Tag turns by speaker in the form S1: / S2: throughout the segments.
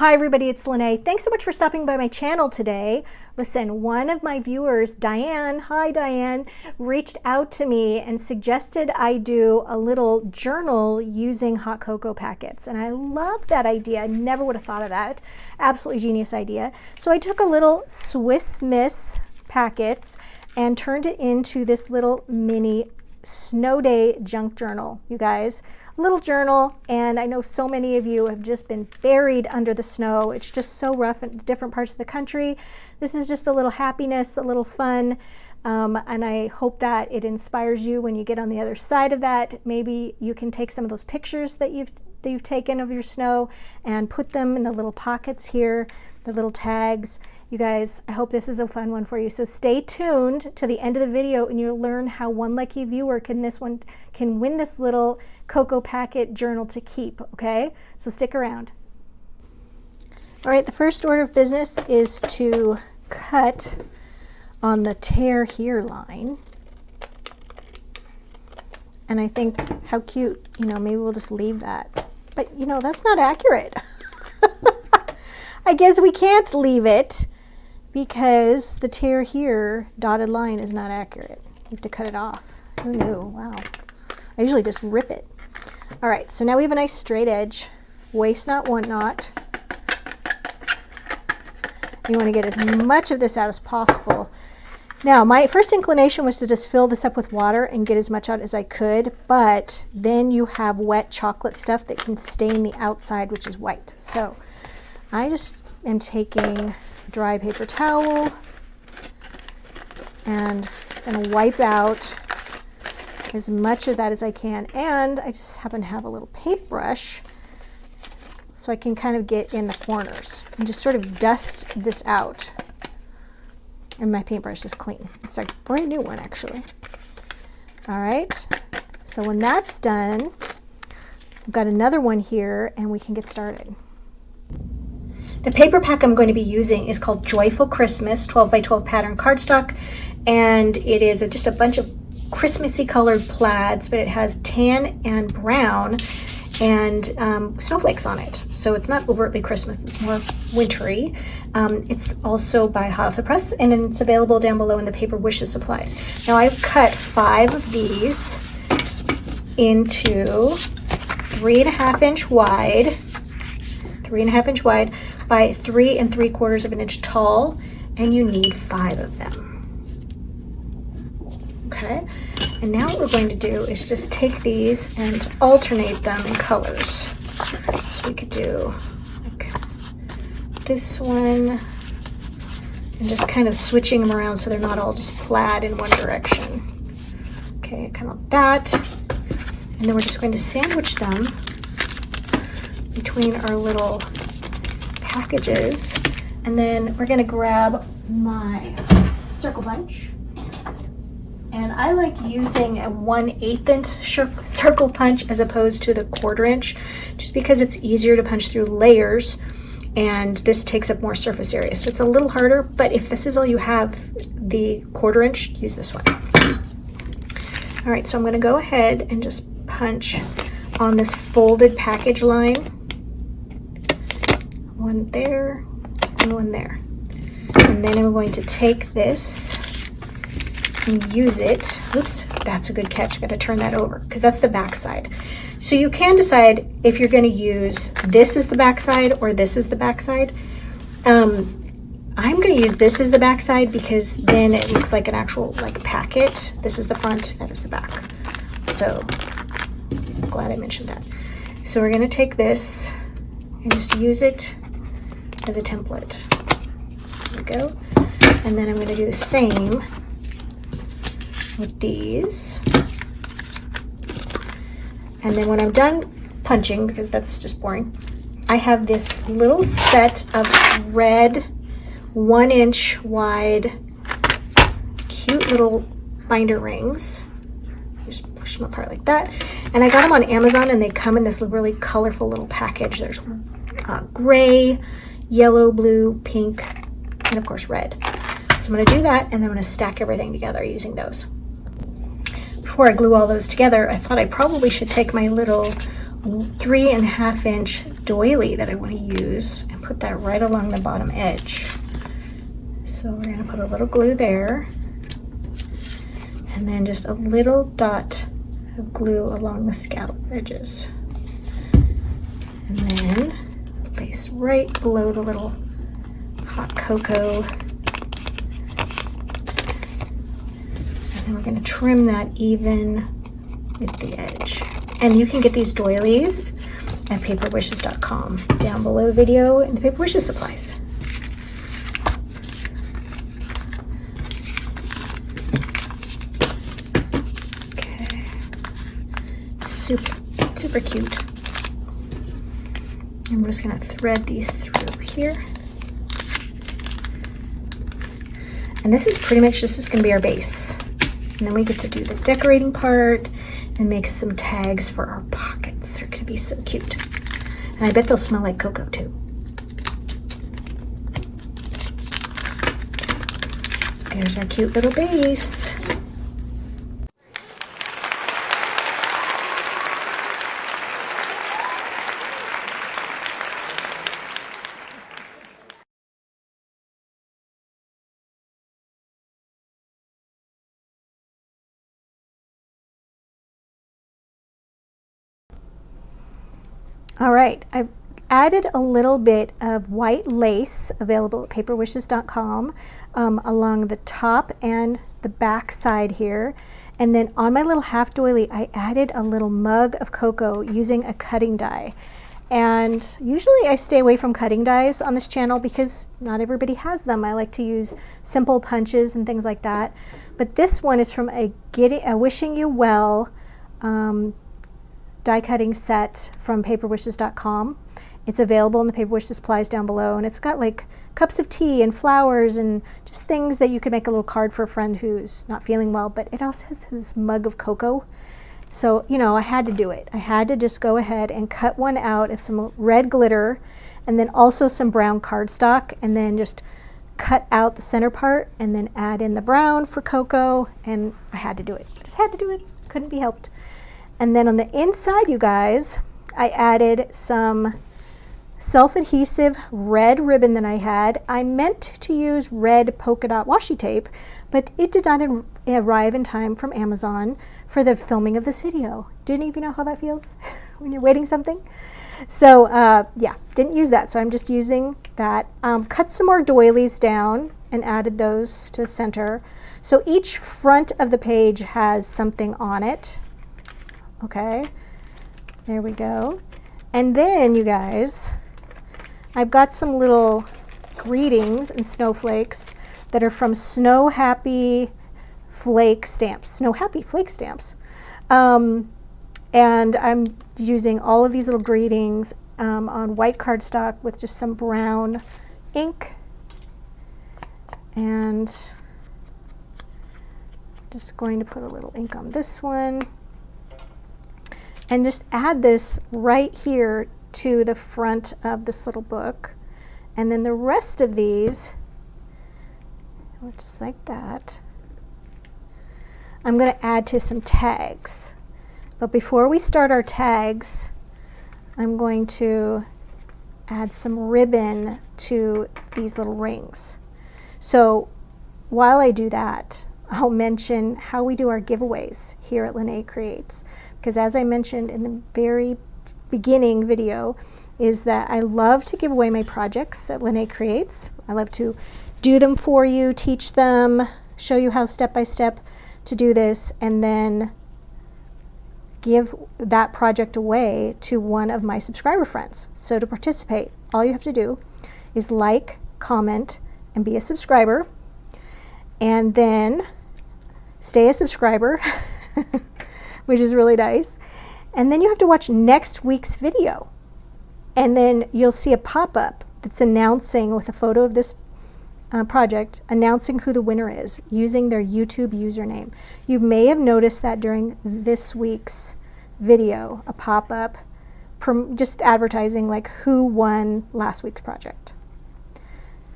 S1: Hi everybody, it's Lene. Thanks so much for stopping by my channel today. Listen, one of my viewers, Diane, hi Diane, reached out to me and suggested I do a little journal using hot cocoa packets. And I love that idea. I never would have thought of that. Absolutely genius idea. So I took a little Swiss Miss packets and turned it into this little mini snow day junk journal, you guys. A little journal, and I know so many of you have just been buried under the snow. It's just so rough in different parts of the country. This is just a little happiness, a little fun, and I hope that it inspires you when you get on the other side of that. Maybe you can take some of those pictures that you've taken of your snow and put them in the little pockets here, the little tags. You guys, I hope this is a fun one for you. So stay tuned to the end of the video and you'll learn how one lucky viewer can win this little cocoa packet journal to keep, okay? So stick around. All right, the first order of business is to cut on the tear here line. And I think how cute, you know, maybe we'll just leave that. But you know, that's not accurate. I guess we can't leave it because the tear here, dotted line, is not accurate. You have to cut it off. Who knew? Wow. I usually just rip it. All right, so now we have a nice straight edge. Waste not, want not. You want to get as much of this out as possible. Now, my first inclination was to just fill this up with water and get as much out as I could, but then you have wet chocolate stuff that can stain the outside, which is white. So I just am taking dry paper towel and gonna wipe out as much of that as I can, and I just happen to have a little paintbrush so I can kind of get in the corners and just sort of dust this out. And my paintbrush is clean. It's like a brand new one actually. All right, so when that's done, I've got another one here and we can get started. The paper pack I'm going to be using is called Joyful Christmas 12 by 12 pattern cardstock, and it is just a bunch of Christmassy colored plaids, but it has tan and brown and snowflakes on it. So it's not overtly Christmas, it's more wintry. It's also by Hot Off the Press, and it's available down below in the Paper Wishes supplies. Now I've cut 5 of these into 3.5 inch wide, 3.5 inch wide by 3 3/4 of an inch tall, and you need 5 of them. Okay, and now what we're going to do is just take these and alternate them in colors. So we could do like this one and just kind of switching them around so they're not all just plaid in one direction. Okay, kind of that. And then we're just going to sandwich them between our little packages, and then we're going to grab my circle punch, and I like using a 1/8 inch circle punch as opposed to the 1/4 inch, just because it's easier to punch through layers and this takes up more surface area, so it's a little harder. But if this is all you have, the 1/4 inch, use this one. All right, so I'm going to go ahead and just punch on this folded package line. One there and one there. And then I'm going to take this and use it. Oops, that's a good catch. Got to turn that over because that's the back side. So you can decide if you're going to use this as the back side or this is the back side. I'm going to use this as the back side because then it looks like an actual packet. This is the front, that is the back. So I'm glad I mentioned that. So we're going to take this and just use it as a template. There we go. And then I'm going to do the same with these. And then when I'm done punching, because that's just boring, I have this little set of red 1 inch wide cute little binder rings. Just push them apart like that. And I got them on Amazon, and they come in this really colorful little package. There's gray, yellow, blue, pink, and of course red. So I'm going to do that, and then I'm going to stack everything together using those. Before I glue all those together, I thought I probably should take my little 3.5-inch doily that I want to use and put that right along the bottom edge. So we're going to put a little glue there, and then just a little dot of glue along the scallop edges. And then place right below the little hot cocoa. And then we're going to trim that even with the edge. And you can get these doilies at paperwishes.com down below the video in the Paper Wishes supplies. Okay, super cute. I'm just going to thread these through here. And this is pretty much just going to be our base. And then we get to do the decorating part and make some tags for our pockets. They're going to be so cute. And I bet they'll smell like cocoa too. There's our cute little base. All right, I've added a little bit of white lace available at paperwishes.com along the top and the back side here. And then on my little half doily, I added a little mug of cocoa using a cutting die. And usually I stay away from cutting dies on this channel because not everybody has them. I like to use simple punches and things like that. But this one is from a Wishing You Well die cutting set from paperwishes.com. It's available in the Paper Wishes supplies down below, and it's got like cups of tea and flowers and just things that you could make a little card for a friend who's not feeling well, but it also has this mug of cocoa. So, you know, I had to do it. I had to just go ahead and cut one out of some red glitter and then also some brown cardstock, and then just cut out the center part and then add in the brown for cocoa, and I had to do it. I just had to do it. Couldn't be helped. And then on the inside, you guys, I added some self-adhesive red ribbon that I had. I meant to use red polka dot washi tape, but it did not arrive in time from Amazon for the filming of this video. Didn't even know how that feels when you're waiting something. So yeah, didn't use that. So I'm just using that. Cut some more doilies down and added those to the center. So each front of the page has something on it. Okay, there we go. And then, you guys, I've got some little greetings and snowflakes that are from Snow Happy Flake Stamps. Snow Happy Flake Stamps. And I'm using all of these little greetings on white cardstock with just some brown ink. And just going to put a little ink on this one. And just add this right here to the front of this little book. And then the rest of these, just like that, I'm going to add to some tags. But before we start our tags, I'm going to add some ribbon to these little rings. So while I do that, I'll mention how we do our giveaways here at Lene Creates. Because as I mentioned in the very beginning video, is that I love to give away my projects at Lene Creates. I love to do them for you, teach them, show you how step by step to do this, and then give that project away to one of my subscriber friends. So to participate, all you have to do is like, comment, and be a subscriber, and then stay a subscriber, which is really nice. And then you have to watch next week's video. And then you'll see a pop-up that's announcing with a photo of this project, announcing who the winner is using their YouTube username. You may have noticed that during this week's video, a pop-up just advertising like who won last week's project.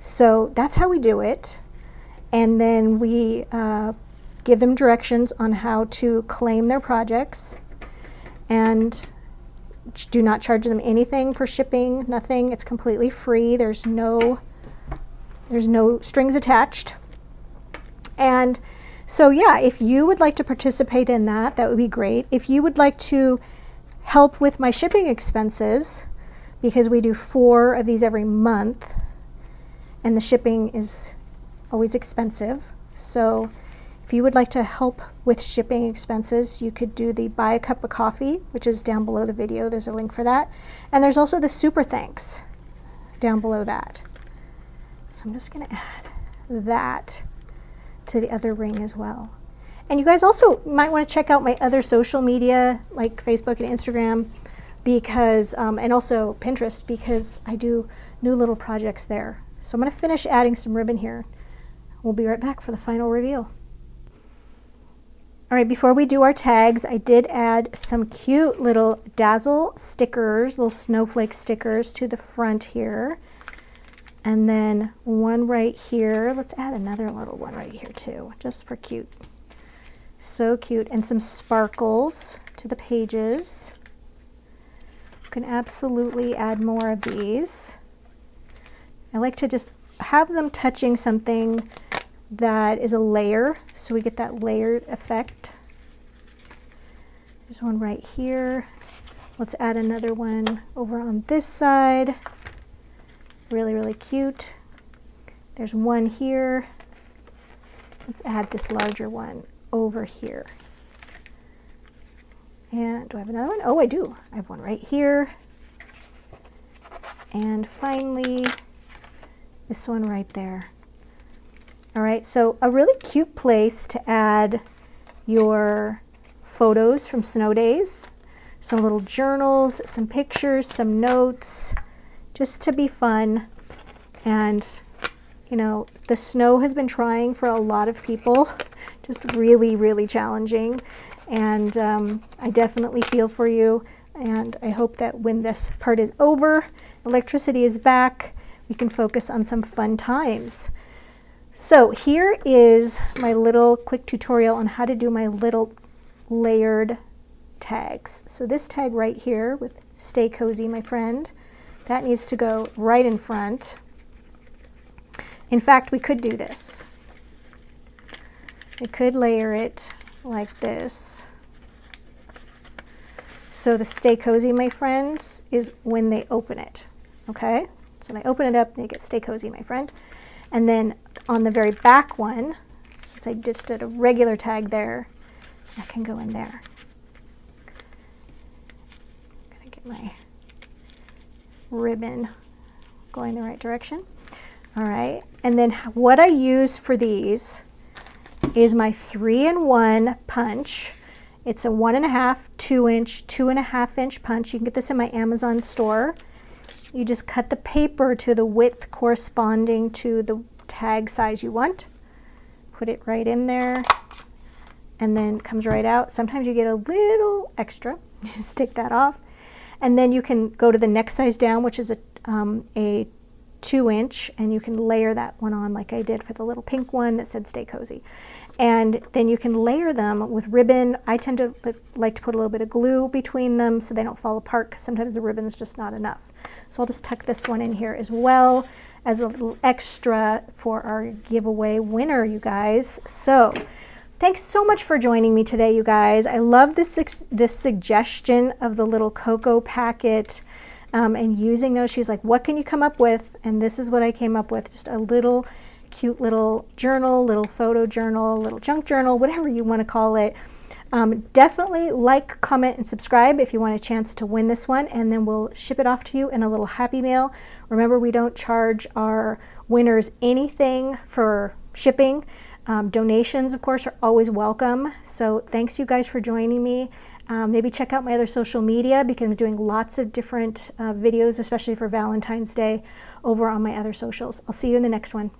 S1: So that's how we do it. And then we give them directions on how to claim their projects. And do not charge them anything for shipping, nothing. It's completely free. There's no strings attached. And so yeah, if you would like to participate in that, that would be great. If you would like to help with my shipping expenses, because we do 4 of these every month, and the shipping is always expensive. So if you would like to help with shipping expenses, you could do the buy a cup of coffee, which is down below the video. There's a link for that. And there's also the super thanks down below that. So I'm just going to add that to the other ring as well. And you guys also might want to check out my other social media like Facebook and Instagram, because and also Pinterest, because I do new little projects there. So I'm going to finish adding some ribbon here. We'll be right back for the final reveal. All right, before we do our tags, I did add some cute little dazzle stickers, little snowflake stickers to the front here. And then one right here. Let's add another little one right here too, just for cute. So cute. And some sparkles to the pages. You can absolutely add more of these. I like to just have them touching something that is a layer, so we get that layered effect. There's one right here. Let's add another one over on this side. Really, really cute. There's one here. Let's add this larger one over here. And do I have another one? Oh, I do. I have one right here. And finally, this one right there. All right, so a really cute place to add your photos from snow days, some little journals, some pictures, some notes, just to be fun. And you know, the snow has been trying for a lot of people, just really, really challenging. And I definitely feel for you. And I hope that when this part is over, electricity is back, we can focus on some fun times. So here is my little quick tutorial on how to do my little layered tags. So this tag right here with Stay Cozy, my friend, that needs to go right in front. In fact, we could do this. We could layer it like this. So the Stay Cozy, my friends, is when they open it, okay? So they open it up, they get Stay Cozy, my friend. And then on the very back one, since I just did a regular tag there, I can go in there. I'm gonna get my ribbon going the right direction. All right, and then what I use for these is my 3-in-1 punch. It's a 1.5, 2-inch, 2.5-inch punch. You can get this in my Amazon store. You just cut the paper to the width corresponding to the tag size you want. Put it right in there, and then it comes right out. Sometimes you get a little extra. Stick that off. And then you can go to the next size down, which is a 2-inch, and you can layer that one on like I did for the little pink one that said Stay Cozy. And then you can layer them with ribbon. I tend to like to put a little bit of glue between them so they don't fall apart, because sometimes the ribbon's just not enough. So I'll just tuck this one in here as well as a little extra for our giveaway winner, you guys. So thanks so much for joining me today, you guys. I love this suggestion of the little cocoa packet and using those. She's like, what can you come up with? And this is what I came up with, just a little cute little journal, little photo journal, little junk journal, whatever you want to call it. Definitely like, comment, and subscribe if you want a chance to win this one, and then we'll ship it off to you in a little happy mail. Remember, we don't charge our winners anything for shipping. Donations, of course, are always welcome. So thanks you guys for joining me. Maybe check out my other social media, because I'm doing lots of different videos, especially for Valentine's Day, over on my other socials. I'll see you in the next one.